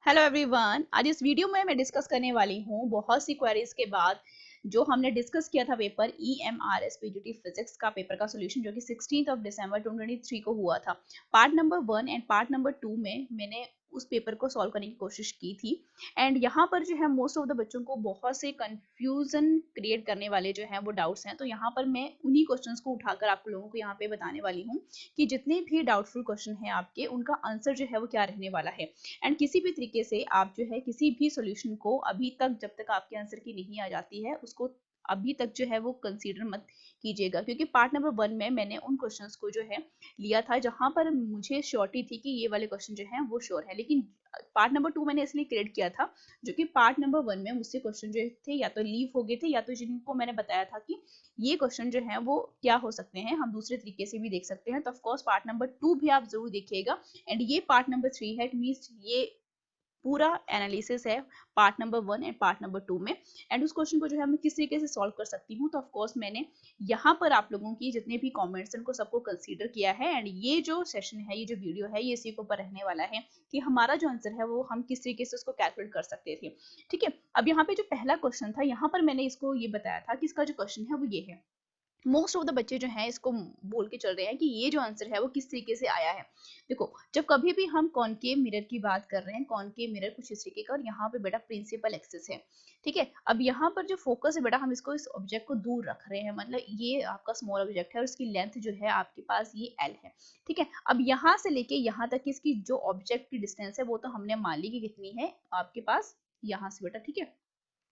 Hello everyone. आज इस video में मैं डिस्कस करने वाली हूँ बहुत सी क्वेरीज के बाद जो हमने डिस्कस किया था पेपर EMRS पीजीटी फिजिक्स का पेपर का सॉल्यूशन जो कि 16 दिसंबर 2023 को हुआ था। Part number 1 and part number 2 में मैंने उस पेपर को सॉल्व करने की कोशिश की थी एंड यहाँ पर जो है मोस्ट ऑफ द बच्चों को बहुत से कंफ्यूजन क्रिएट करने वाले जो हैं वो डाउट्स हैं, तो यहाँ पर मैं उन्हीं क्वेश्चंस को उठाकर आप लोगों को यहाँ पे बताने वाली हूँ कि जितने भी डाउटफुल क्वेश्चन हैं आपके उनका आंसर जो है वो क्या रहने वाला है। एंड किसी भी तरीके से आप जो है किसी भी सॉल्यूशन को अभी तक जब तक आपके आंसर की नहीं आ जाती है उसको अभी तक जो है वो कंसीडर मत कीजिएगा, क्योंकि पार्ट नंबर 1 में मैंने उन क्वेश्चंस को जो है लिया था जहां पर मुझे श्योरिटी थी कि ये वाले क्वेश्चन जो हैं वो श्योर है, लेकिन पार्ट नंबर 2 मैंने इसलिए क्रिएट किया था जो कि पार्ट नंबर 1 में मुझसे क्वेश्चन जो थे या तो लीव हो गए थे या तो जिनको मैंने बताया था कि ये क्वेश्चन जो है वो क्या हो सकते हैं, हम दूसरे तरीके से भी देख सकते हैं। तो ऑफ कोर्स पार्ट नंबर 2 भी आप जरूर देखिएगा एंड ये पार्ट नंबर 3 है, इट मींस ये पूरा एनालिसिस है part number 1 and part number 2 में। एंड उस क्वेश्चन को जो है मैं किस तरीके से सॉल्व कर सकती हूँ, तो ऑफ कोर्स मैंने यहाँ पर आप लोगों की जितने भी कमेंट्स उनको सबको कंसीडर किया है एंड ये जो सेशन है, ये जो वीडियो है, ये इसी के ऊपर रहने वाला है कि हमारा जो आंसर है वो हम किस तरीके से उसको कैलकुलेट कर सकते थे। ठीक है, अब यहाँ पे जो पहला क्वेश्चन था यहाँ पर मैंने इसको ये बताया था कि इसका जो क्वेश्चन है वो ये है। मोस्ट ऑफ द बच्चे जो हैं इसको बोल के चल रहे हैं कि ये जो आंसर है वो किस तरीके से आया है। देखो, जब कभी भी हम कॉनकेव मिरर की बात कर रहे हैं, कॉनकेव मिरर कुछ इस तरीके का और यहाँ पे बेटा प्रिंसिपल एक्सिस है। ठीक है, अब यहाँ पर जो फोकस है बेटा हम इसको इस ऑब्जेक्ट को दूर रख रहे हैं, मतलब ये आपका स्मॉल ऑब्जेक्ट है और इसकी लेंथ जो है आपके पास ये एल है। ठीक है, अब यहाँ से लेके यहाँ तक इसकी जो ऑब्जेक्ट की डिस्टेंस है वो तो हमने मान ली कि कितनी है आपके पास यहाँ से बेटा। ठीक है,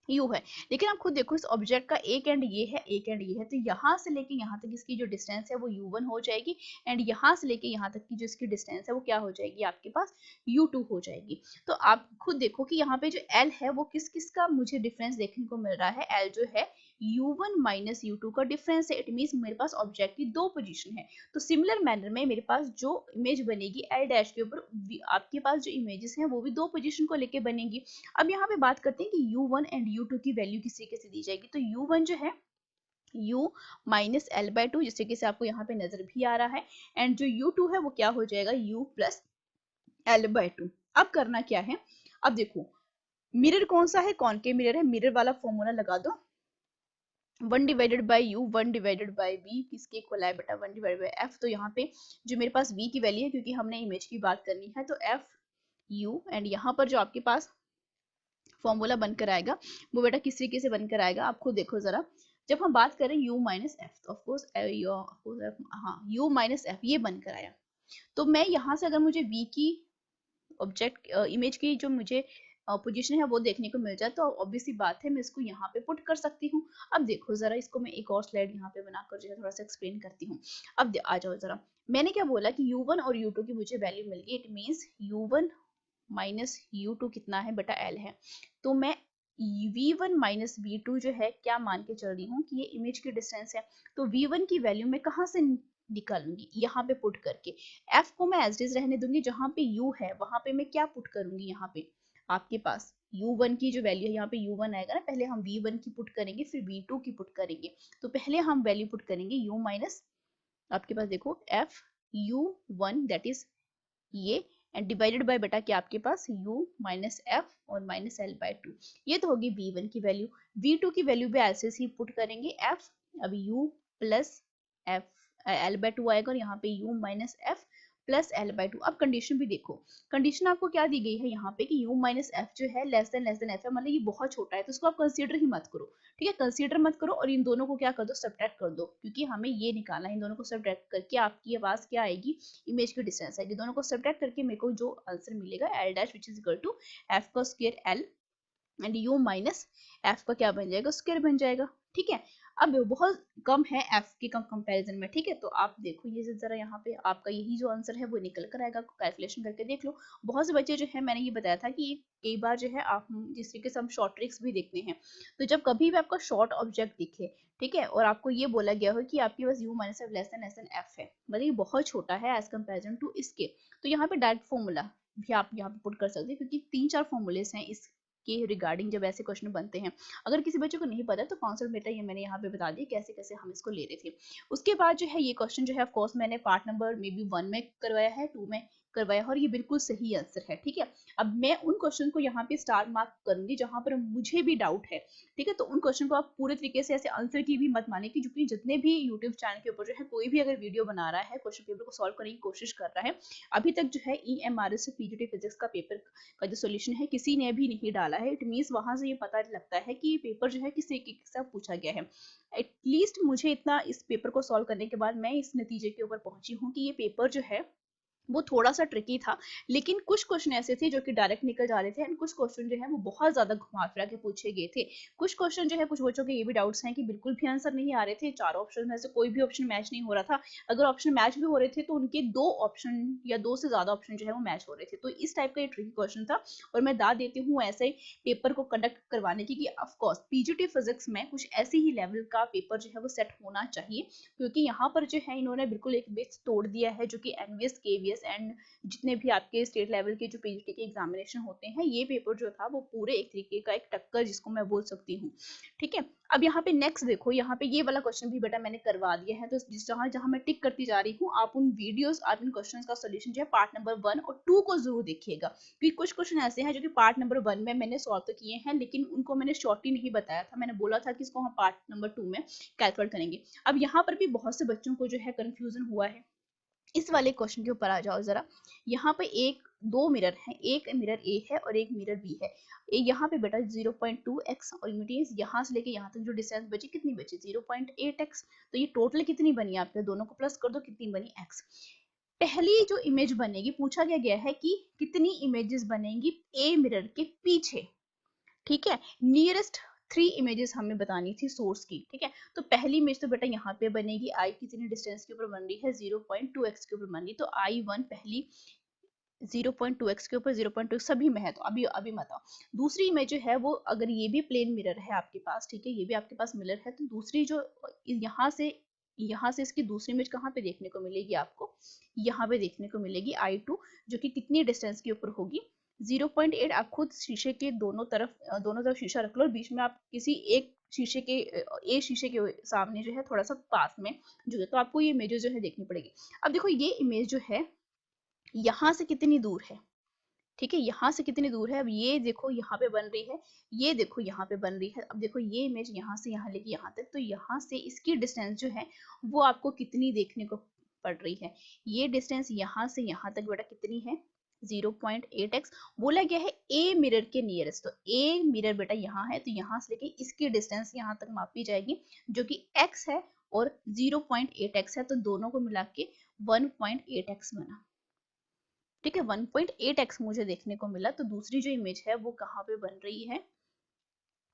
यू है, लेकिन आप खुद देखो इस ऑब्जेक्ट का एक एंड ये है, एक एंड ये है, तो यहाँ से लेके यहाँ तक इसकी जो डिस्टेंस है वो u1 हो जाएगी एंड यहाँ से लेके यहाँ तक की जो इसकी डिस्टेंस है वो क्या हो जाएगी आपके पास u2 हो जाएगी। तो आप खुद देखो कि यहाँ पे जो l है वो किस किस का मुझे डिफरेंस देखने को मिल रहा है। l जो है u1 माइनस u2 का डिफरेंस है, इट मींस मेरे पास ऑब्जेक्ट की दो पोजीशन है। तो सिमिलर मैनर में मेरे पास जो इमेज बनेगी l डैश के ऊपर, आपके पास जो इमेजेस हैं वो भी दो पोजीशन को लेके बनेगी। अब यहाँ पे बात करते हैं कि u1 एंड u2 की वैल्यू किस तरीके से दी जाएगी। तो u1 जो है u minus L by two, जिस तरीके से आपको यहाँ पे नजर भी आ रहा है, एंड जो u2 है वो क्या हो जाएगा u plus L by two. अब करना क्या है, अब देखो मिरर कौन सा है, कॉनकेव मिरर है, मिरर वाला फॉर्मूला लगा दो, 1 divided by u 1 divided by v किसके इक्वल है बेटा 1 डिवाइडेड बाई एफ। तो यहाँ पे जो मेरे पास v की वैल्यू है, क्योंकि हमने इमेज की बात करनी है, तो एफ यू एंड यहाँ पर जो आपके पास फॉर्मूला बनकर आएगा वो बेटा किस तरीके से बनकर आएगा आप खुद देखो जरा। जब हम बात करें u माइनस एफ, तो ऑफकोर्स हाँ u माइनस एफ ये बनकर आया। तो मैं यहाँ से अगर मुझे v की ऑब्जेक्ट इमेज की जो मुझे पोजीशन है वो देखने को मिल जाए तो ऑब्वियसली बात है मैं इसको यहाँ पे पुट कर सकती हूँ। अब देखो जरा, इसको मैं एक और स्लाइड यहाँ पे बनाकर जो है थोड़ा सा एक्सप्लेन करती हूँ। अब आ जाओ जरा, मैंने क्या बोला कि u1 और u2 की मुझे वैल्यू मिल गई, it means u1 minus u2 कितना है बेटा l है। तो मैं v1 माइनस v2 जो है क्या मान के चल रही हूँ कि ये इमेज की डिस्टेंस है। तो v1 की वैल्यू मैं कहाँ से निकालूंगी, यहाँ पे पुट करके। f को मैं एज इट इज रहने दूंगी, जहां पे u है वहां पे मैं क्या पुट करूंगी, यहाँ पे आपके पास u1 की जो वैल्यू है यहाँ पे u1 आएगा ना, पहले हम v1 की पुट करेंगे फिर v2 की पुट करेंगे। तो पहले हम वैल्यू पुट करेंगे u माइनस, आपके पास देखो f u1 दैट इज ये एंड डिवाइडेड बाय बेटा क्या आपके पास u माइनस एफ और माइनस एल बाय टू। ये तो होगी v1 की वैल्यू। v2 की वैल्यू भी ऐसे ही पुट करेंगे f, अब u plus F L by two आएगा और यहाँ पे u minus F plus L by two. अब कंडीशन भी देखो, कंडीशन आपको क्या दी गई है यहाँ पे कि u माइनस एफ जो है लेस देन एफ है, मतलब ये बहुत छोटा है तो उसको आप कंसीडर ही मत करो। ठीक है, कंसीडर मत करो और इन दोनों को क्या कर दो, सब्ट्रैक्ट कर दो, क्योंकि हमें ये निकालना है। इन दोनों को सब्ट्रैक्ट करके आपकी आवाज क्या आएगी, इमेज की डिस्टेंस आएगी। दोनों को सब्ट्रैक्ट करके मेरे को जो आंसर मिलेगा L dash which is equal to F का square L and u minus F का क्या बन जाएगा, स्क्वायर बन जाएगा। ठीक है, अब बहुत कम है एफ के कंपैरिजन में। ठीक है, तो आप देखो ये जरा यहाँ पे आपका यही जो आंसर है वो निकल कर आएगा, कैलकुलेशन करके देख लो। बहुत से बच्चे जो है, मैंने ये बताया था कि कई बार जो है आप जिस तरीके से हम शॉर्ट ट्रिक्स भी देखते हैं, तो जब कभी भी आपका शॉर्ट ऑब्जेक्ट दिखे, ठीक है, और आपको ये बोला गया हो कि आपके पास u minus F less than F है, मतलब ये बहुत छोटा है एज कंपेरिजन टू इसके, तो यहाँ पे डायरेक्ट फॉर्मूला भी आप यहाँ पे पुट कर सकते हैं, क्योंकि 3-4 फॉर्मूलेस हैं इस के रिगार्डिंग जब ऐसे क्वेश्चन बनते हैं। अगर किसी बच्चे को नहीं पता तो कॉन्सेप्ट बेटा ये मैंने यहाँ पे बता दिया कैसे कैसे हम इसको ले रहे थे। उसके बाद जो है ये क्वेश्चन जो है ऑफ कोर्स मैंने पार्ट नंबर मे बी 1 में करवाया है, 2 में करवाया और ये बिल्कुल सही आंसर है। ठीक है, अब मैं उन क्वेश्चन को यहाँ पे स्टार मार्क करूंगी जहां पर मुझे भी डाउट है। ठीक है, तो उन क्वेश्चन को आप पूरे तरीके से ऐसे आंसर की भी मत माने कि क्योंकि जितने भी यूट्यूब चैनल के ऊपर जो है कोई भी अगर वीडियो बना रहा है, क्वेश्चन पेपर को सॉल्व करने की कोशिश कर रहा है, अभी तक जो है EMRS पीजीटी फिजिक्स का पेपर का जो सोल्यूशन है किसी ने भी नहीं डाला है। इट मीन्स वहां से ये पता लगता है कि ये पेपर जो है किस तरीके से पूछा गया है। एटलीस्ट मुझे इतना इस पेपर को सॉल्व करने के बाद मैं इस नतीजे के ऊपर पहुंची हूँ कि ये पेपर जो है वो थोड़ा सा ट्रिकी था, लेकिन कुछ क्वेश्चन ऐसे थे जो कि डायरेक्ट निकल जा रहे थे एंड कुछ क्वेश्चन जो है वो बहुत ज्यादा घुमा फिरा के पूछे गए थे। कुछ क्वेश्चन जो है कुछ बच्चों के ये भी डाउट्स हैं कि बिल्कुल भी आंसर नहीं आ रहे थे, चारों ऑप्शन में से कोई भी ऑप्शन मैच नहीं हो रहा था। अगर ऑप्शन मैच भी हो रहे थे तो उनके दो ऑप्शन या दो से ज्यादा ऑप्शन जो है वो मैच हो रहे थे। तो इस टाइप का ये ट्रिकी क्वेश्चन था और मैं दाद देती हूँ ऐसे पेपर को कंडक्ट करवाने की कि ऑफकोर्स पीजीटी फिजिक्स में कुछ ऐसे ही लेवल का पेपर जो है वो सेट होना चाहिए, क्योंकि यहाँ पर जो है इन्होंने बिल्कुल एक बेस तोड़ दिया है जो कि एनवीएस केवीएस एंड जितने भी आपके स्टेट लेवल के जो पीजीटी के एग्जामिनेशन होते हैं, ये पेपर जो था वो पूरे एक तरीके का एक टक्कर जिसको मैं बोल सकती हूँ। ठीक है, अब यहाँ पे नेक्स्ट देखो, यहाँ पे ये वाला क्वेश्चन भी बेटा मैंने करवा दिया है, तो जहां जहां मैं टिक करती जा रही हूँ आप उन वीडियोस आप इन क्वेश्चंस का सोल्यूशन जो है पार्ट नंबर 1 और 2 को जरूर देखिएगा, क्योंकि कुछ क्वेश्चन ऐसे हैं जो कि पार्ट नंबर 1 में मैंने सॉल्व तो किए हैं लेकिन उनको मैंने शॉर्टली नहीं बताया था। मैंने बोला था कि इसको हम पार्ट नंबर 2 में कैलकुलेट करेंगे। अब यहाँ पर भी बहुत से बच्चों को जो है कंफ्यूजन हुआ है। इस वाले क्वेश्चन के ऊपर आ जाओ जरा। यहाँ पे दो मिरर हैं, एक मिरर ए है और एक मिरर बी है। यहाँ पे बेटा 0.2x और मीन्स यहाँ से लेके यहाँ तक जो डिस्टेंस बची कितनी बची 0.8x। तो ये टोटल कितनी बनी, आपके दोनों को प्लस कर दो कितनी बनी x। पहली जो इमेज बनेगी, पूछा गया है कि कितनी इमेजेस बनेंगी ए मिरर के पीछे। ठीक है, नियरेस्ट 3 इमेजेस हमें बतानी थी सोर्स की। ठीक है, तो पहली इमेज तो बेटा यहाँ पे बनेगी, आई कितनी डिस्टेंस के ऊपर बन रही है 0.2x के ऊपर बन रही, तो I1 पहली 0.2x के ऊपर 0.2 सभी में है, तो अभी मत आओ। दूसरी इमेज जो है वो, अगर ये भी प्लेन मिरर है आपके पास, ठीक है, ये भी आपके पास मिरर है, तो दूसरी जो यहाँ से इसकी दूसरी इमेज कहाँ पे देखने को मिलेगी आपको, यहाँ पे देखने को मिलेगी I2, जो कि कितनी डिस्टेंस के ऊपर होगी 0.8। आप खुद शीशे के दोनों तरफ शीशा रख लो और बीच में आप किसी एक शीशे के सामने जो है थोड़ा सा पास में जो है, तो आपको ये इमेजेस जो है देखनी पड़ेगी। अब देखो ये इमेज जो है यहाँ से कितनी दूर है, ठीक है, यहाँ से कितनी दूर है। अब ये देखो यहाँ पे बन रही है, ये देखो यहाँ पे बन रही है। अब देखो ये इमेज यहाँ से यहाँ लेके यहाँ तक, तो यहाँ से इसकी डिस्टेंस जो है वो आपको कितनी देखने को पड़ रही है। ये डिस्टेंस यहाँ से यहाँ तक बेटा कितनी है 0.8x। बोला गया है ए मिरर के नियरेस्ट, तो ए मिरर बेटा यहाँ है, तो यहाँ से लेके इसकी डिस्टेंस यहाँ तक मापी जाएगी जो कि x है और 0.8x है, तो दोनों को मिला के 1.8x बना। ठीक है, 1.8x मुझे देखने को मिला। तो दूसरी जो इमेज है वो कहाँ पे बन रही है,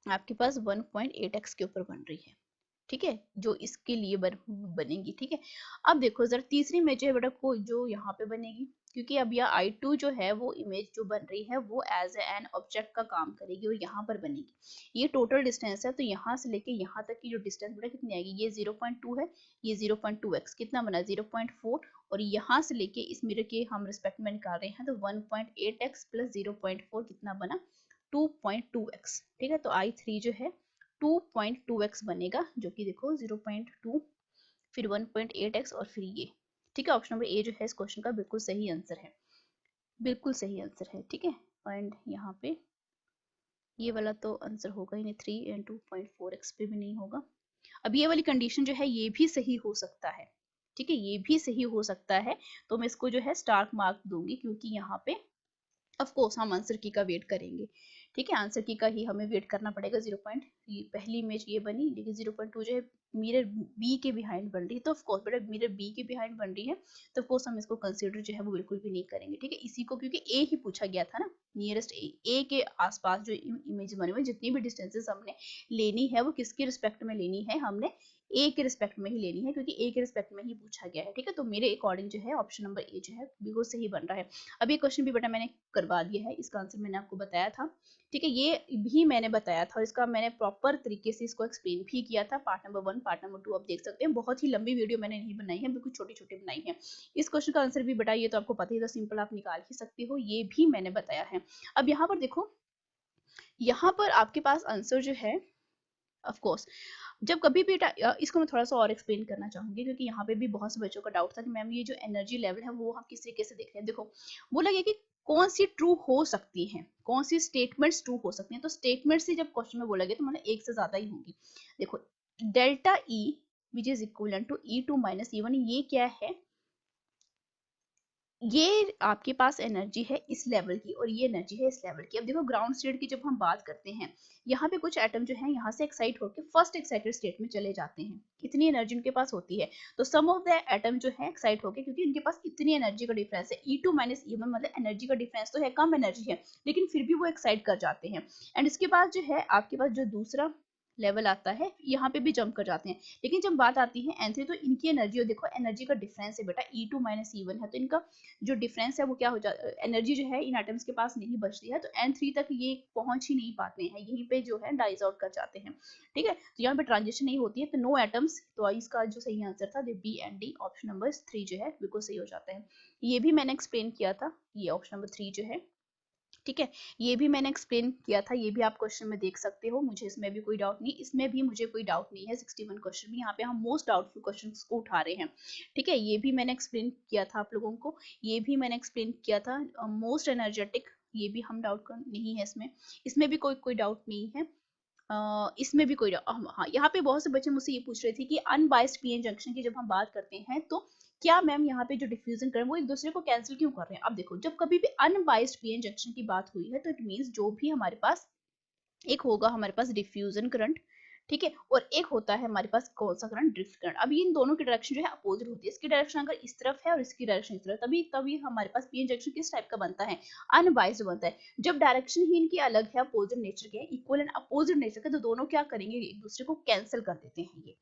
आपके पास 1.8x के ऊपर बन रही है। ठीक है, जो इसके लिए बनेगी। ठीक है, अब देखो जरा तीसरी इमेज है बेटा को जो यहाँ पे बनेगी, क्योंकि अब यह I2 जो है वो इमेज जो बन रही है वो एज एन ऑब्जेक्ट का काम करेगी और यहाँ पर बनेगी। ये टोटल डिस्टेंस है, तो यहाँ से लेके यहाँ तक की जो डिस्टेंस बेटा कितनी आएगी, ये 0.2 है, ये 0.2x कितना बना 0.4, और यहाँ से लेके इस मिरर के हम रिस्पेक्ट में निकाल रहे हैं, तो 1.8x प्लस 0.4 कितना बना 2.2x। ठीक है, तो I3 जो है 2.2x बनेगा, जो कि देखो 0.2 फिर 1.8x और फिर ये। ठीक है, ऑप्शन नंबर ए जो है इस क्वेश्चन का बिल्कुल सही आंसर है, बिल्कुल सही आंसर है। ठीक है, एंड यहाँ पे ये वाला तो आंसर होगा ही नहीं, 3 एंड 2.4x पे भी नहीं होगा। अब ये वाली कंडीशन जो है ये भी सही हो सकता है। ठीक है, ये भी सही हो सकता है, तो मैं इसको जो है स्टार मार्क दूंगी, क्योंकि यहाँ पे ऑफ कोर्स हम आंसर की का वेट करेंगे। ठीक है, आंसर की का ही हमें वेट करना पड़ेगा। पहली इमेज ये बनी, लेकिन 0.2 जो है मिरर बी के बिहाइंड बन रही है, तो ऑफ कोर्स बेटा मिरर बी के बिहाइंड बन रही है, तो ऑफ कोर्स हम इसको कंसीडर जो है वो बिल्कुल भी नहीं करेंगे। ठीक है, इसी को क्योंकि ए ही पूछा गया था ना, नियरेस्ट ए के आसपास जो इमेज बने हुए जितनी भी डिस्टेंसेस हमने लेनी है वो किसके रिस्पेक्ट में लेनी है, हमने ए के रिस्पेक्ट में ही लेनी है, क्योंकि ए के रिस्पेक्ट में ही पूछा गया है। ठीक है, तो मेरे अकॉर्डिंग जो है ऑप्शन नंबर ए जो है बिल्कुल सही बन रहा है। अब ये क्वेश्चन भी बेटा मैंने करवा दिया है, इसका आंसर मैंने आपको बताया था। ठीक है, ये भी मैंने बताया था और इसका मैंने प्रॉपर तरीके से इसको एक्सप्लेन भी किया था, पार्ट नंबर 1 पार्ट नंबर 2 आप देख सकते हैं। बहुत ही लंबी वीडियो मैंने नहीं बनाई है, बिल्कुल छोटी छोटी बनाई है। इस क्वेश्चन का आंसर भी बेटा ये तो आपको पता ही था, सिंपल आप निकाल ही सकते हो, ये भी मैंने बताया है। अब यहाँ पर देखो, यहाँ पर आपके पास आंसर जो है ऑफ कोर्स जब कभी भी इसको मैं थोड़ा सा और एक्सप्लेन करना चाहूंगी, क्योंकि यहाँ पे भी बहुत से बच्चों का डाउट था कि मैम ये जो एनर्जी लेवल है वो हम किस तरीके से देख रहे हैं। देखो बोला गया कि कौन सी ट्रू हो सकती है, कौन सी स्टेटमेंट्स ट्रू हो सकती हैं। तो स्टेटमेंट से जब क्वेश्चन में बोला गया तो मतलब एक से ज्यादा ही होंगी। देखो delta E which is equal to E2 minus E1, ये क्या है, ये आपके पास एनर्जी है इस लेवल की और ये एनर्जी है इस लेवल की। अब देखो ग्राउंड स्टेट की जब हम बात करते हैं, यहाँ पे कुछ एटम जो है यहाँ से एक्साइट होकर फर्स्ट एक्साइटेड स्टेट में चले जाते हैं, इतनी एनर्जी उनके पास होती है। तो सम ऑफ द एटम जो है एक्साइट होके, क्योंकि उनके पास इतनी एनर्जी का डिफरेंस है, E2 माइनस E1 मतलब एनर्जी का डिफरेंस तो है, कम एनर्जी है, लेकिन फिर भी वो एक्साइट कर जाते हैं। एंड इसके बाद जो है आपके पास जो दूसरा लेवल आता है, यहाँ पे भी जंप कर जाते हैं। लेकिन जब बात आती है N3, तो इनकी एनर्जी, और देखो एनर्जी का डिफरेंस है बेटा E2 माइनस E1 है, तो इनका जो डिफरेंस है वो क्या हो जाता है, एनर्जी जो है इन एटम्स के पास नहीं बचती है, तो N3 तक ये पहुंच ही नहीं पाते हैं, यहीं पे जो है डाइज आउट कर जाते हैं। ठीक है, तो यहाँ पे ट्रांजिशन नहीं होती है, तो नो एटम्स। तो इसका जो सही आंसर था B and D, option number 3 जो है बिल्कुल सही हो जाता है। ये भी मैंने एक्सप्लेन किया था, ये ऑप्शन नंबर 3 जो है। ठीक है, ये भी मैंने एक्सप्लेन किया था, ये भी आप क्वेश्चन में देख सकते हो, मुझे इसमें भी कोई डाउट नहीं, इसमें भी मुझे कोई डाउट नहीं है। 61 क्वेश्चन में यहाँ पे हम मोस्ट डाउटफुल क्वेश्चंस को उठा रहे हैं। ठीक है, ये भी मैंने एक्सप्लेन किया था आप लोगों को, ये भी मैंने एक्सप्लेन किया था। मोस्ट एनर्जेटिक, ये भी हम डाउट नहीं है इसमें, इसमें भी कोई डाउट नहीं है। इसमें भी कोई हाँ, यहाँ पे बहुत से बच्चे मुझसे ये पूछ रहे थे कि अनबाइस्ड पीएन जंक्शन की जब हम बात करते हैं तो क्या मैम यहाँ पे जो डिफ्यूजन कर रहे हैं वो एक दूसरे को कैंसिल क्यों कर रहे हैं। अब देखो जब कभी भी अनबाइस्ड पीएन जंक्शन की बात हुई है तो इट मींस जो भी हमारे पास एक होगा हमारे पास डिफ्यूजन करंट, ठीक है, और एक होता है हमारे पास कौन सा करंट, ड्रिफ्ट करंट। अब इन दोनों की डायरेक्शन जो है अपोजिट होती है, इसकी डायरेक्शन अगर इस तरफ है और इसकी डायरेक्शन इस तरफ, तभी तभी हमारे पास पीएन जंक्शन किस टाइप का बनता है, अनबाइस्ड बनता है। जब डायरेक्शन ही इनकी अलग है, अपोजिट नेचर के, इक्वल एंड अपोजिट नेचर के, तो दोनों क्या करेंगे, एक दूसरे को कैंसिल कर देते हैं ये।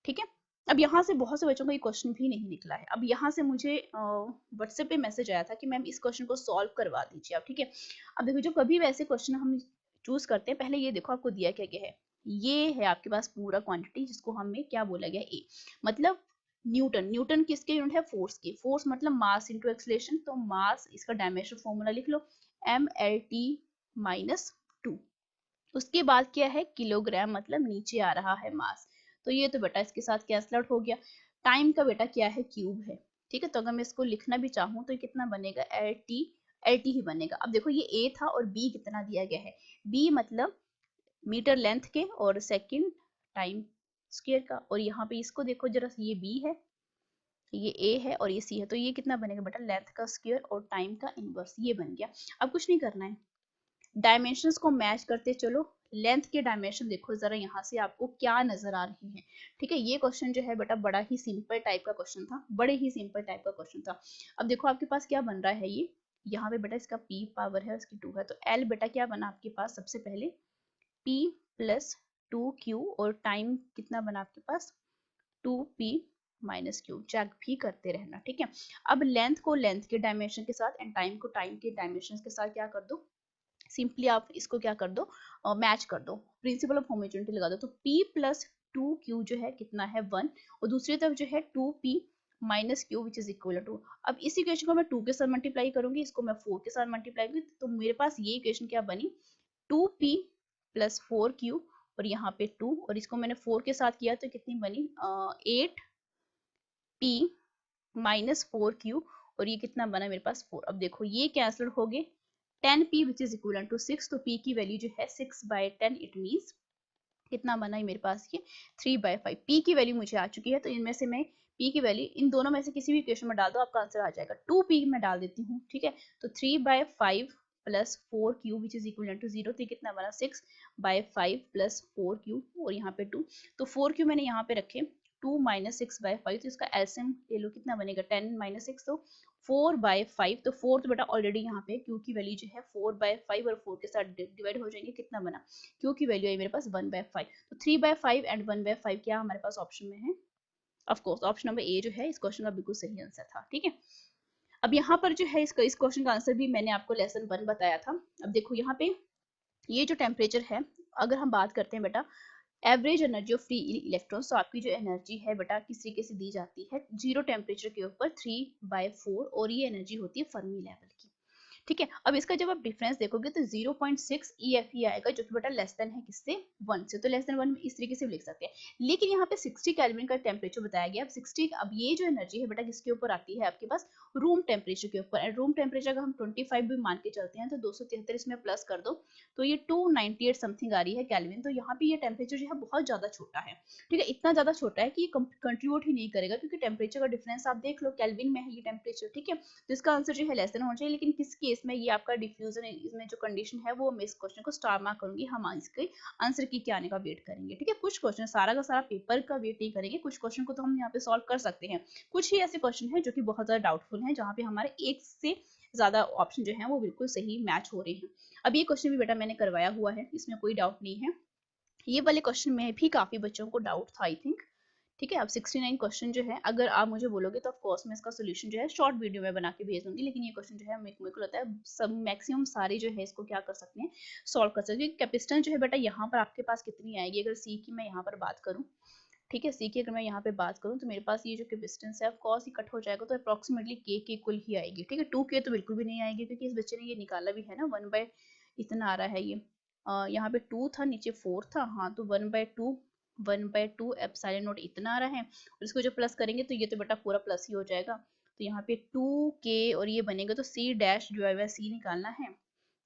ठीक है, अब यहाँ से बहुत से बच्चों का ये क्वेश्चन भी नहीं निकला है। अब यहाँ से मुझे व्हाट्सएप पे मैसेज आया था कि मैम इस क्वेश्चन को सॉल्व करवा दीजिए आप। ठीक है, अब देखो जो कभी वैसे क्वेश्चन हम चूज करते हैं, पहले ये देखो आपको दिया क्या क्या है। ये है आपके पास पूरा क्वांटिटी, जिसको हमें क्या बोला गया, ए, मतलब न्यूटन। न्यूटन किसके यूनिट है, फोर्स के। फोर्स मतलब मास इंटू एक्सलेशन, तो मास, इसका डायमेंशन फॉर्मूला लिख लो, MLT माइनस 2। उसके बाद क्या है, किलोग्राम, मतलब नीचे आ रहा है मास, तो ये तो बेटा इसके साथ कैंसल आउट हो गया। टाइम का बेटा क्या है, क्यूब है। ठीक है, तो अगर मैं इसको लिखना भी चाहूँ तो कितना बनेगा, LT ही बनेगा। अब देखो ये A था और B कितना दिया गया है, B मतलब मीटर लेंथ के और सेकंड टाइम स्क्वायर का, और यहाँ पे इसको देखो जरा, ये B है, ये A है और ये C है, तो ये कितना बनेगा बेटा, लेंथ का स्क्वायर और टाइम का इनवर्स, ये बन गया। अब कुछ नहीं करना है, डायमेंशंस को मैच करते चलो। लेंथ के डायमेंशन देखो जरा यहाँ से आपको क्या नजर आ रही है। ठीक है, ये क्वेश्चन जो है बेटा बड़ा ही सिंपल टाइप का क्वेश्चन था, बड़े ही सिंपल टाइप का क्वेश्चन था। अब देखो आपके पास क्या बन रहा है, ये यहाँ पे बेटा इसका P पावर है, उसकी 2 है, तो L बेटा क्या बना आपके पास, सबसे पहले P प्लस 2Q, और टाइम कितना बना आपके पास 2P माइनस क्यू, चेक भी करते रहना। ठीक है, अब लेंथ को लेंथ के डायमेंशन के साथ एंड टाइम को टाइम के डायमेंशन के साथ क्या कर दो, सिंपली आप इसको क्या कर दो, मैच कर दो, प्रिंसिपल ऑफ होमोजेनिटी लगा दो। तो P प्लस 2Q जो है कितना है 1, और दूसरी तरफ जो है 2P minus Q which is equal to, अब इस इक्वेशन को मैं 2 के साथ मल्टीप्लाई करूंगी, इसको मैं 4 के साथ मल्टीप्लाई करूंगी, तो मेरे पास ये इक्वेशन क्या बनी, 2P प्लस 4Q, और यहाँ पे 2, और इसको मैंने 4 के साथ किया तो कितनी बनी, 8P माइनस 4Q, और ये कितना बना मेरे पास 4। अब देखो ये कैंसिल हो गए, 10P which is equal to 6, तो P की वैल्यू जो है 6/10, इट मीन्स कितना बना है मेरे पास, ये 3/5। P की वैल्यू मुझे आ चुकी है, तो इनमें से मैं P की वैल्यू इन दोनों में से किसी भी इक्वेशन में डाल दो, आपका आंसर आ जाएगा। 2P मैं डाल देती हूँ। ठीक है, तो 3/5 plus 4Q which is equal to 0, तो कितना बना 6/5 प्लस 4Q, और यहाँ पे 2, तो 4Q मैंने यहाँ पे रखे, 2 माइनस 6/5, तो इसका एलसीएम ले लो, कितना बनेगा 10 माइनस 6, तो 4/5, तो 4 तो बेटा ऑलरेडी यहाँ पे Q की वैल्यू जो है 4/5 और 4 के साथ डिवाइड हो जाएंगे, कितना बना, Q की वैल्यू है मेरे पास 1/5, तो 3/5 एंड 1/5 क्या हमारे पास ऑप्शन में है, of course option number A जो है इस क्वेश्चन का बिल्कुल सही आंसर था। ठीक है, अब यहाँ पर जो है इस क्वेश्चन का आंसर भी मैंने आपको लेसन 1 बताया था। अब देखो यहाँ पे ये जो टेम्परेचर है, अगर हम बात करते हैं बेटा average energy of free electrons, तो आपकी जो एनर्जी है बेटा किस तरीके से दी जाती है, 0 टेम्परेचर के ऊपर 3/4, और ये एनर्जी होती है फर्मी लेवल की। ठीक है। अब इसका जब आप डिफरेंस देखोगे तो 0.6 EFE आएगा, जो कि बेटा लेस देन है किससे, 1 से। तो लेस देन 1 इस तरीके से भी लिख सकते हैं। लेकिन यहाँ पे 60 केल्विन का टेम्परेचर बताया गया। अब 60, अब ये जो एनर्जी है बेटा किसके ऊपर आती है आपके पास, रूम टेम्परेचर के ऊपर। एंड रूम टेम्परेचर अगर हम 25 भी मान के चलते हैं तो 273 इसमें प्लस कर दो तो ये 298 समथिंग आ रही है केल्विन। तो यहाँ पे ये टेम्परेचर जो है बहुत ज्यादा छोटा है। ठीक है, इतना ज्यादा छोटा है कि ये कंट्रीब्यूट ही नहीं करेगा, क्योंकि टेम्परेचर का डिफरेंस आप देख लो, केल्विन में है ये टेम्परेचर। ठीक है, तो इसका आंसर जो है लेस देन होना चाहिए। लेकिन किस केस में ये आपका डिफ्यूजन, इसमें जो कंडीशन है वो मैं इस क्वेश्चन को स्टार मार्क करूंगी। हम इसके आंसर की क्या आने का वेट करेंगे। ठीक है, कुछ क्वेश्चन सारा का सारा पेपर का वेट नहीं करेंगे, कुछ क्वेश्चन को तो हम यहाँ पे सॉल्व कर सकते हैं। कुछ ही ऐसे क्वेश्चन है जो कि बहुत ज्यादा डाउटफुल है, जहाँ पे हमारे एक से ज्यादा ऑप्शन जो है वो बिल्कुल सही मैच हो रहे हैं। अब ये क्वेश्चन भी बेटा मैंने करवाया हुआ है, इसमें कोई डाउट नहीं है। ये वाले क्वेश्चन में भी काफी बच्चों को डाउट था आई थिंक। ठीक है, अब 69 क्वेश्चन जो है अगर आप मुझे बोलोगे तो ऑफ कोर्स मैं इसका सोल्यूशन जो है शॉर्ट वीडियो में बना के भेज दूंगी। लेकिन ये क्वेश्चन जो है मेरे को लगता है सब मैक्सिमम सारे जो है इसको क्या कर सकते हैं, सॉल्व कर सकते हैं। कैपेसिटेंस जो है बेटा यहाँ पर आपके पास कितनी आएगी, अगर सी की मैं यहाँ पर बात करूँ। ठीक है, सी की अगर मैं यहाँ पे बात करूँ तो मेरे पास ये जो कैपेसिटेंस है ऑफ कोर्स ही कट हो जाएगा, तो अप्रोक्सीमेटली के इक्वल ही आएगी। ठीक है, 2K तो बिल्कुल भी नहीं आएगी, क्योंकि इस बच्चे ने ये निकाला भी है ना, 1 बाय इतना आ रहा है ये। यहाँ पे 2 था, नीचे 4 था। हाँ, तो 1/2 एप्सिलॉन नॉट इतना आ रहा है। और इसको जब प्लस करेंगे तो ये तो बेटा पूरा प्लस ही हो जाएगा। तो यहाँ पे 2K और ये बनेगा, तो सी डैश जो है वह सी निकालना है।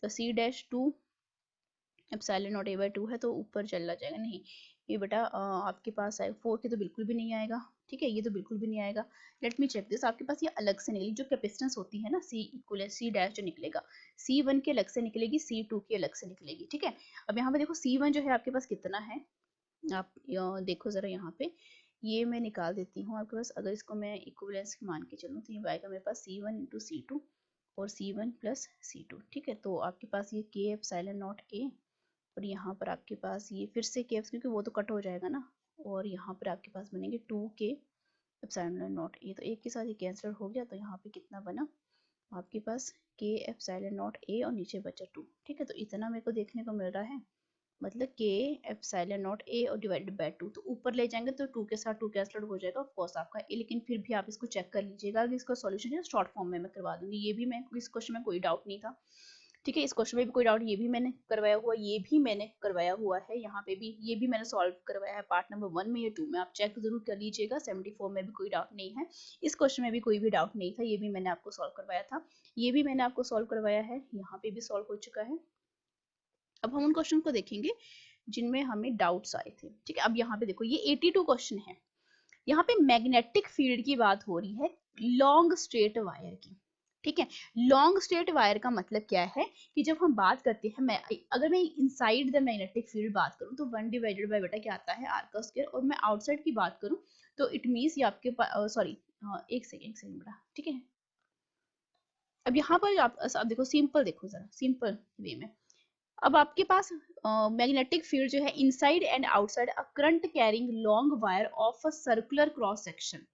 तो C dash 2 epsilon not A/2 है, तो ऊपर चला जाएगा। नहीं, ये बेटा आपके पास आएगा 4K तो बिल्कुल भी नहीं आएगा। ठीक है, ये तो बिल्कुल भी नहीं आएगा। लेट मी चेक दिस, आपके पास ये अलग से निकलेगी जो कैपेसिटेंस होती है ना, सी इक्वल है सी डैश जो निकलेगा, C1 के अलग से निकलेगी, C2 की अलग से निकलेगी। ठीक है, अब यहाँ पे देखो C1 जो है आपके पास कितना है, आप देखो जरा यहाँ पे, ये मैं निकाल देती हूँ आपके पास। अगर इसको मैं इक्विवेलेंस मान के चलूँ तो ये आएगा मेरे पास C1 इंटू C2 और C1 प्लस C2। ठीक है, तो आपके पास ये K एप्सिलॉन नॉट A, और यहाँ पर आपके पास ये फिर से K, क्योंकि वो तो कट हो जाएगा ना, और यहाँ पर आपके पास बनेंगे 2K एप्सिलॉन नॉट A। तो एक के साथ ये कैंसिल हो गया, तो यहाँ पे कितना बना आपके पास, K एप्सिलॉन नॉट A और नीचे बचा 2। ठीक है, तो इतना मेरे को देखने को मिल रहा है, मतलब K एप्सिलॉन नॉट A और डिवाइडेड बाय 2। तो ऊपर ले जाएंगे तो 2 के साथ 2 कैंसिल हो जाएगा ऑफ कोर्स आपका A। लेकिन फिर भी आप इसको चेक कर लीजिएगा कि इसका सॉल्यूशन है शॉर्ट फॉर्म में मैं करवा दूंगी। ये भी मैं, इस क्वेश्चन में कोई डाउट नहीं था। ठीक है, इस क्वेश्चन में भी कोई डाउट, ये भी मैंने करवाया हुआ, ये भी मैंने करवाया हुआ है, यहाँ पे भी ये भी मैंने सॉल्व करवाया है पार्ट नंबर 1 में या 2 में, आप चेक जरूर कर लीजिएगा। 74 में भी कोई डाउट नहीं है, इस क्वेश्चन में भी कोई भी डाउट नहीं था, ये भी मैंने आपको सॉल्व करवाया था, ये भी मैंने आपको सॉल्व करवाया है, यहाँ पे भी सॉल्व हो चुका है। अब हम उन क्वेश्चन को देखेंगे जिनमें हमें डाउट्स आए थे। ठीक है, अब यहाँ पे देखो ये 82 क्वेश्चन है, यहाँ पे मैग्नेटिक फील्ड की बात हो रही है लॉन्ग स्ट्रेट वायर की। ठीक है, लॉन्ग स्ट्रेट वायर का मतलब क्या है कि जब हम बात करते हैं, मैं अगर मैं इनसाइड द मैग्नेटिक फील्ड बात करूं तो 1 डिवाइडेड बाय बेटा क्या आता है, आर का स्क्वायर। और मैं आउटसाइड की बात करूं तो इट मींस ये आपके पास, सॉरी एक सेकंड बेटा। ठीक है, अब यहाँ पर आप देखो, सिंपल देखो जरा, सिंपल वे में। अब आपके पास मैग्नेटिक फील्ड जो है inside and outside a current carrying long wire of a circular cross section,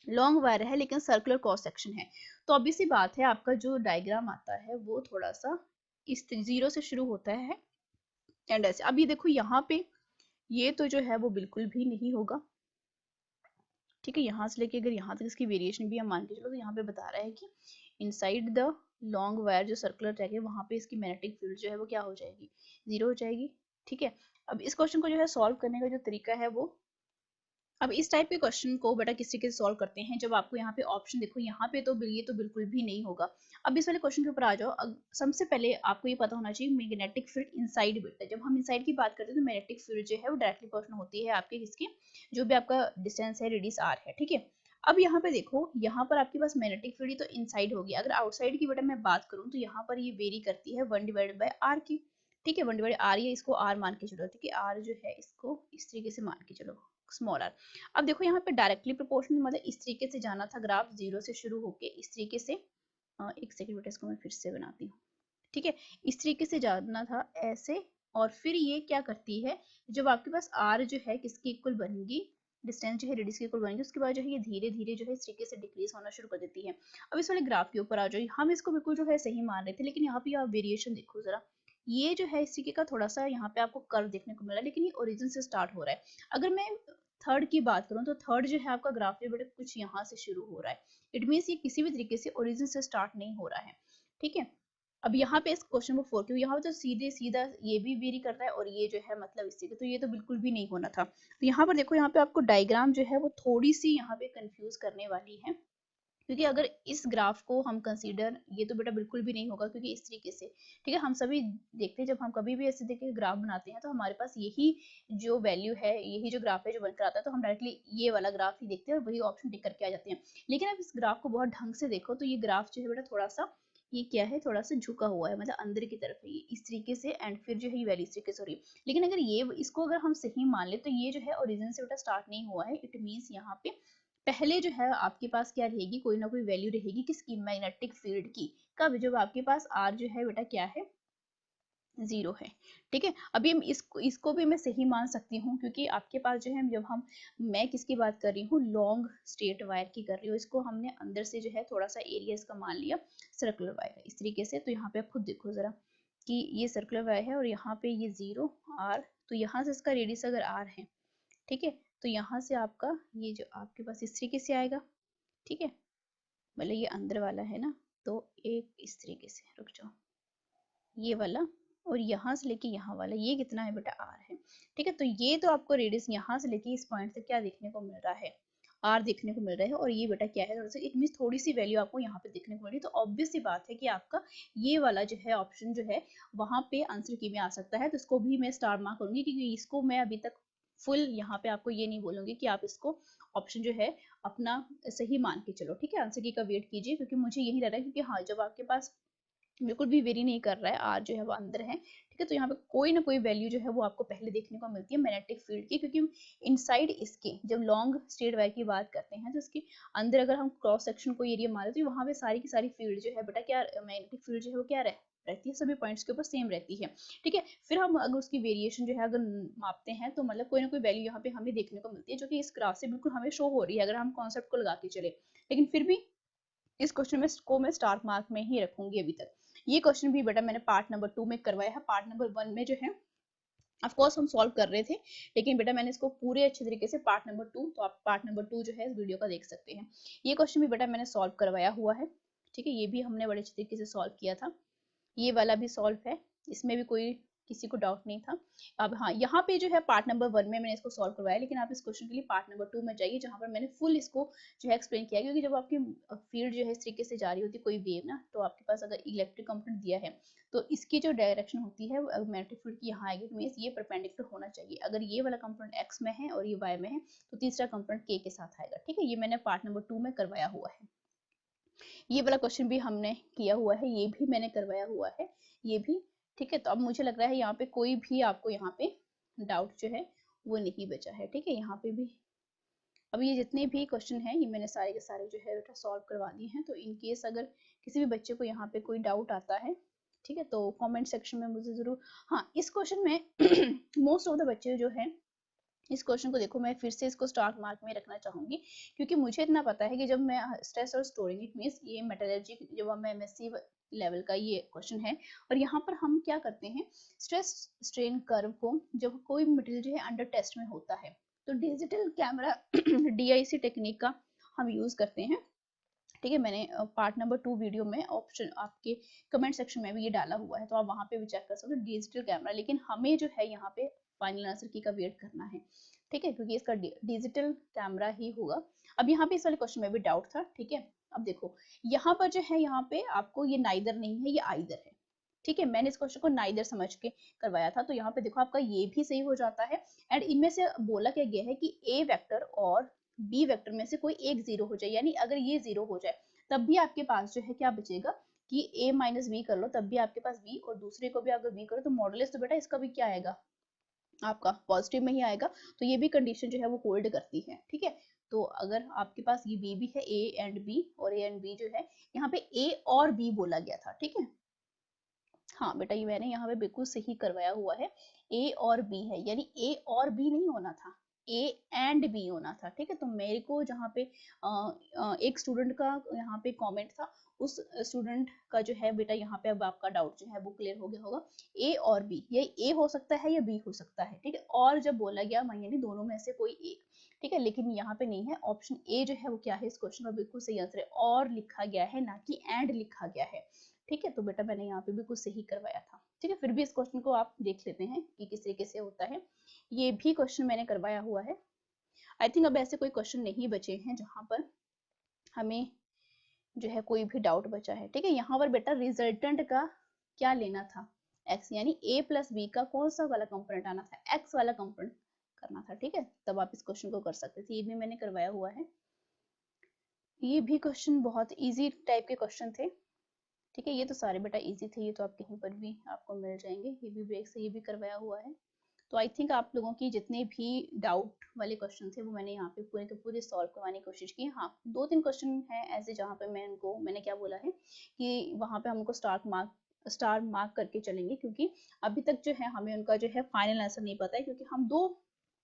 long wire है लेकिन सर्कुलर क्रॉस सेक्शन है। तो अभी सी बात है, आपका जो डायग्राम आता है वो थोड़ा सा इस 0 से शुरू होता है एंड ऐसे। अभी देखो यहाँ पे ये तो जो है वो बिल्कुल भी नहीं होगा। ठीक है, यहाँ से लेके अगर यहाँ तक इसकी वेरिएशन भी हम मान के चलो तो यहाँ पे बता रहा है कि इनसाइड द लॉन्ग वायर जो सर्कुलर ट्रैक है वहां पे इसकी मैग्नेटिक फील्ड जो है वो क्या हो जाएगी, 0 हो जाएगी। ठीक है, अब इस क्वेश्चन को जो है सॉल्व करने का जो तरीका है वो, अब इस टाइप के क्वेश्चन को बेटा किसी के सॉल्व करते हैं जब आपको यहाँ पे ऑप्शन देखो, यहाँ पे तो ये तो बिल्कुल भी नहीं होगा। अब इस वाले क्वेश्चन के ऊपर आ जाओ। सबसे पहले आपको ये पता होना चाहिए मैग्नेटिक फील्ड इनसाइड बेटा, जब हम इनसाइड की बात करते हैं तो मैग्नेटिक फील्ड जो है वो डायरेक्टली प्रोपोर्शनल होती है आपके किसके, जो भी आपका डिस्टेंस है रेडियस r है। ठीक है, अब यहाँ पे देखो, यहाँ पर आपके पास मैग्नेटिक फील्ड तो इनसाइड होगी, अगर आउटसाइड की बेटा मैं बात करूँ तो यहाँ पर ये वेरी करती है 1 डिवाइडेड बाय r की। ठीक है, 1 डिवाइडेड r, ये इसको r मान के चलो। ठीक है, r जो है इसको इस तरीके से मान के चलो, स्मॉल आर। अब देखो यहाँ पे डायरेक्टली प्रोपोर्शनल मतलब इस तरीके से जाना था ग्राफ, 0 से शुरू होके इस तरीके से, एक सेकंड बेटा इसको मैं फिर से बनाती हूँ। ठीक है, इस तरीके से जाना था ऐसे, और फिर ये क्या करती है, जब आपके पास आर जो है किसकी इक्वल बनेगी, डिस्टेंस जो है रेडियस की इक्वल बनेगी, उसके बाद जो है ये धीरे धीरे जो है इस तरीके से डिक्रीज होना शुरू कर देती है। अब इस वाले ग्राफ के ऊपर आ जाओ, हम इसको बिल्कुल जो है सही मान रहे थे, लेकिन यहाँ पे आप वेरिएशन देखो जरा, ये जो है इस तरीके का थोड़ा सा यहाँ पे आपको कर्व देखने को मिला है, लेकिन ये ओरिजिन से स्टार्ट हो रहा है। अगर मैं थर्ड की बात करूं तो थर्ड जो है आपका ग्राफ ये बेटा कुछ यहाँ से शुरू हो रहा है, इट मीन्स ये किसी भी तरीके से ओरिजिन से स्टार्ट नहीं हो रहा है। ठीक है, अब यहाँ पे इस क्वेश्चन नंबर 4 क्यों यहाँ पे तो सीधे सीधा ये भी वेरी कर रहा है और ये जो है मतलब इसी के, तो ये तो बिल्कुल भी नहीं होना था। तो यहाँ पर देखो, यहाँ पे आपको डायग्राम जो है वो थोड़ी सी यहाँ पे कंफ्यूज करने वाली है, क्योंकि अगर इस ग्राफ को हम कंसीडर, ये तो बेटा बिल्कुल भी नहीं होगा, क्योंकि इस तरीके से, ठीक है, हम सभी देखते हैं जब हम कभी भी ऐसे देखिए ग्राफ बनाते हैं तो हमारे पास यही जो वैल्यू है, यही जो ग्राफ है जो बनकर आता है, तो हम डायरेक्टली ये वाला ग्राफ ही देखते हैं और वही ऑप्शन टिक करके आ जाते हैं। लेकिन अब इस ग्राफ को बहुत ढंग से देखो तो ये ग्राफ जो है बेटा थोड़ा सा, ये क्या है, थोड़ा सा झुका हुआ है, मतलब अंदर की तरफ है ये इस तरीके से, एंड फिर जो है ये वैल्यू इस तरीके से हो रही है। लेकिन अगर ये इसको अगर हम सही मान ले तो ये जो है ओरिजिन से बेटा स्टार्ट नहीं हुआ है। इट मीन्स यहाँ पे पहले जो है आपके पास क्या रहेगी, कोई ना कोई वैल्यू रहेगी किसकी, मैग्नेटिक फील्ड की। कब, जब आपके पास आर जो है बेटा क्या है, 0 है। ठीक है, अभी हम इसको भी मैं सही मान सकती हूँ, क्योंकि आपके पास जो है, जब हम, मैं किसकी बात कर रही हूँ, लॉन्ग स्ट्रेट वायर की कर रही हूँ, इसको हमने अंदर से जो है थोड़ा सा एरिया इसका मान लिया सर्कुलर वायर है इस तरीके से। तो यहाँ पे आप खुद देखो जरा कि ये सर्कुलर वायर है और यहाँ पे ये 0 आर, तो यहाँ से इसका रेडियस अगर आर है, ठीक है, तो यहाँ से आपका ये जो आपके पास इस तरीके से आएगा, ठीक है, मतलब ये अंदर वाला है ना, तो एक इस तरीके से, रुक जाओ, ये वाला, और यहाँ से लेके यहाँ वाला, ये कितना है बेटा, आर है। ठीक है, तो ये तो आपको रेडियस यहाँ से लेके इस पॉइंट तक क्या देखने को मिल रहा है, आर देखने को मिल रहा है, और ये बेटा क्या है, थोड़ा सा, इट मीन थोड़ी सी वैल्यू आपको यहाँ पे देखने को मिल रही है। तो ऑब्वियस सी बात है कि आपका ये वाला जो है ऑप्शन जो है वहां पे आंसर की में आ सकता है। तो इसको भी मैं स्टार मार्क करूंगी, क्योंकि इसको मैं अभी तक फुल यहाँ पे आपको ये नहीं बोलूंगी कि आप इसको ऑप्शन जो है अपना सही मान के चलो। ठीक है, आंसर की का वेट कीजिए, क्योंकि मुझे यही लग रहा है, क्योंकि हाँ, जब आपके पास बिल्कुल भी वेरी नहीं कर रहा है, आर जो है वो अंदर है, ठीक है, तो यहाँ पे कोई ना कोई वैल्यू जो है वो आपको पहले देखने को मिलती है मैग्नेटिक फील्ड की, क्योंकि इनसाइड इसके जब लॉन्ग स्ट्रेट वायर की बात करते हैं तो इसके अंदर अगर हम क्रॉस सेक्शन को एरिया मारे तो वहां पे सारी की सारी फील्ड जो है बेटा क्या, मैग्नेटिक फील्ड जो है वो क्या रहती है, सभी पॉइंट्स के ऊपर सेम रहती है। ठीक है, फिर हम अगर उसकी वेरिएशन जो है अगर मापते हैं तो मतलब कोई ना कोई वैल्यू यहाँ पे हमें देखने को मिलती है, जो कि इस ग्राफ से बिल्कुल हमें शो हो रही है अगर हम कॉन्सेप्ट को लगा के चले। लेकिन फिर भी इस क्वेश्चन में को मैं स्टार मार्क में ही रखूंगी अभी तक। ये क्वेश्चन भी बेटा मैंने पार्ट नंबर 2 में करवाया है। पार्ट नंबर 1 में जो है ऑफ कोर्स हम सॉल्व कर रहे थे, लेकिन बेटा मैंने इसको पूरे अच्छे तरीके से पार्ट नंबर 2, तो आप पार्ट नंबर 2 जो है इस वीडियो का देख सकते हैं। ये क्वेश्चन भी बेटा मैंने सॉल्व करवाया हुआ है। ठीक है, ये भी हमने बड़े अच्छे तरीके से सॉल्व किया था, ये वाला भी सॉल्व है, इसमें भी कोई किसी को डाउट नहीं था। अब हाँ, यहाँ पे जो है पार्ट नंबर 1 में मैंने इसको सॉल्व करवाया, लेकिन आप इस क्वेश्चन के लिए पार्ट नंबर 2 में जाइए, जहाँ पर मैंने फुल इसको जो है एक्सप्लेन किया। क्योंकि जब आपकी फील्ड जो है इस तरीके से जा रही होती है कोई वेव ना, तो आपके पास अगर इलेक्ट्रिक कंपोनेंट दिया है तो इसकी जो डायरेक्शन होती है मैग्नेटिक फील्ड की यहाँ आएगी, तो मींस ये परपेंडिकुलर होना चाहिए। अगर ये वाला कंपोनेंट एक्स में है और ये वाई में है तो तीसरा कंपोनेंट के साथ आएगा। ठीक है, ये मैंने पार्ट नंबर 2 में करवाया हुआ है। ये वाला क्वेश्चन भी हमने किया हुआ है, ये भी मैंने करवाया हुआ है, ये भी। ठीक है, तो अब मुझे लग रहा है यहाँ पे कोई भी आपको यहाँ पे डाउट जो है वो नहीं बचा है। ठीक है, यहाँ पे भी अब ये जितने भी क्वेश्चन हैं ये मैंने सारे के सारे जो है बेटा सॉल्व करवा दिए हैं। तो इन केस अगर किसी भी बच्चे को यहाँ पे कोई डाउट आता है, ठीक है, तो कमेंट सेक्शन में मुझे जरूर, हाँ, इस क्वेश्चन में मोस्ट ऑफ द बच्चे जो है इस क्वेश्चन को देखो, मैं फिर से इसको स्टार मार्क में रखना चाहूंगी, क्योंकि मुझे इतना पता है कि जब मैं स्ट्रेस और स्टोरिंग, इट मींस ये मेटलर्जी जब मैं एमएससी लेवल का ये क्वेश्चन है, और यहाँ पर हम क्या करते हैं, स्ट्रेस स्ट्रेन कर्व को जब कोई मटेरियल जो है अंडर टेस्ट में होता है तो डिजिटल कैमरा डीआईसी टेक्निक का हम यूज करते हैं। ठीक है, मैंने पार्ट नंबर 2 वीडियो में ऑप्शन आपके कमेंट सेक्शन में भी ये डाला हुआ है, तो आप वहां पे भी चेक कर सकते हो डिजिटल कैमरा। लेकिन हमें जो है यहाँ पे फाइनल आंसर की का वेट करना है। ठीक है, क्योंकि इसका डिजिटल कैमरा ही होगा। अब यहाँ पे इस वाले क्वेश्चन में भी डाउट था। ठीक है, अब देखो यहाँ पर जो है, यहाँ पे आपको ये नाइदर नहीं है, ये आइदर है। ठीक है, मैंने इस क्वेश्चन को नाइदर समझ के करवाया था, तो यहाँ पे देखो आपका ये भी सही हो जाता है। एंड इनमें से बोला क्या गया है कि ए वेक्टर और बी वेक्टर में से कोई एक 0 हो जाए, यानी अगर ये 0 हो जाए तब भी आपके पास जो है क्या बचेगा कि a माइनस बी कर लो तब भी आपके पास b, और दूसरे को भी अगर b करो तो मॉडुलस तो बेटा इसका भी क्या आएगा, आपका पॉजिटिव में ही आएगा। तो ये भी कंडीशन जो है वो होल्ड करती है। ठीक है, तो अगर आपके पास ये b भी है, a एंड b, और a एंड b जो है यहाँ पे a और b बोला गया था। ठीक है, हाँ बेटा, ये मैंने यहाँ पे बिल्कुल सही करवाया हुआ है, ए और बी है, यानी ए और बी नहीं होना था, ए एंड बी होना था। ठीक है, तो मेरे को जहाँ पे एक स्टूडेंट का यहाँ पे कमेंट था, उस स्टूडेंट का जो है बेटा यहाँ पे अब आपका डाउट जो है वो क्लियर हो गया होगा। ए और बी, ये ए हो सकता है या बी हो सकता है। ठीक है, और जब बोला गया यानी दोनों में से कोई एक। ठीक है, लेकिन यहाँ पे नहीं है, ऑप्शन ए जो है वो क्या है इस क्वेश्चन का बिल्कुल सही आंसर है, और लिखा गया है ना कि एंड लिखा गया है। ठीक है, तो बेटा मैंने यहाँ पे भी कुछ सही करवाया था। ठीक है, फिर भी इस क्वेश्चन को आप देख लेते हैं कि किस तरीके से होता है। ये भी क्वेश्चन मैंने करवाया हुआ है। आई थिंक अब ऐसे कोई क्वेश्चन नहीं बचे हैं जहां पर हमें जो है कोई भी डाउट बचा है। ठीक है, यहाँ पर बेटा रिजल्टेंट का क्या लेना था, एक्स, यानी ए प्लस बी का कौन सा वाला कंपोनेंट आना था, एक्स वाला कंपोनेंट करना था। ठीक है, तब आप इस क्वेश्चन को कर सकते थे। ये भी मैंने करवाया हुआ है। ये भी क्वेश्चन बहुत इजी टाइप के क्वेश्चन थे। ठीक है, ये तो सारे बेटा इजी थे, ये तो आप कहीं पर भी आपको मिल जाएंगे। ये भी ब्रेक से ये भी करवाया हुआ है। तो आई थिंक आप लोगों की जितने भी डाउट वाले क्वेश्चन थे वो मैंने यहाँ पे पूरे के पूरे सॉल्व करवाने की कोशिश की। हाँ, 2-3 क्वेश्चन है ऐसे जहाँ पे मैंने क्या बोला है कि वहाँ पे हमको स्टार मार्क करके चलेंगे, क्योंकि अभी तक जो है हमें उनका जो है फाइनल आंसर नहीं पता है, क्योंकि हम 2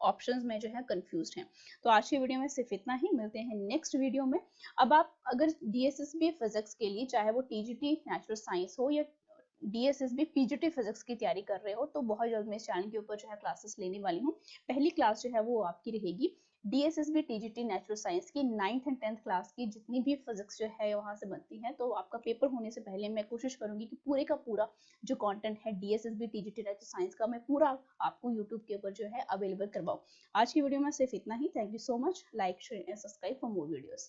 ऑप्शंस में जो है कंफ्यूज हैं। तो आज की वीडियो में सिर्फ इतना ही, मिलते हैं नेक्स्ट वीडियो में। अब आप अगर डीएसएसबी फिजिक्स के लिए, चाहे वो टीजीटी नेचुरल साइंस हो या डीएसएसबी पीजीटी फिजिक्स की तैयारी कर रहे हो, तो बहुत जल्द मैं इस चैनल के ऊपर जो है क्लासेस लेने वाली हूँ। पहली क्लास जो है वो आपकी रहेगी डीएसएसबी टीजीटी नेचुरल साइंस की 9th एंड 10th क्लास की जितनी भी फिजिक्स जो है वहां से बनती है। तो आपका पेपर होने से पहले मैं कोशिश करूंगी कि पूरे का पूरा जो कंटेंट है डीएसएसबी टीजीटी नेचुरल साइंस का मैं पूरा आपको यूट्यूब के ऊपर जो है अवेलेबल करवाऊँ। आज की वीडियो में सिर्फ इतना ही। Thank you so much. Like share and subscribe for more videos.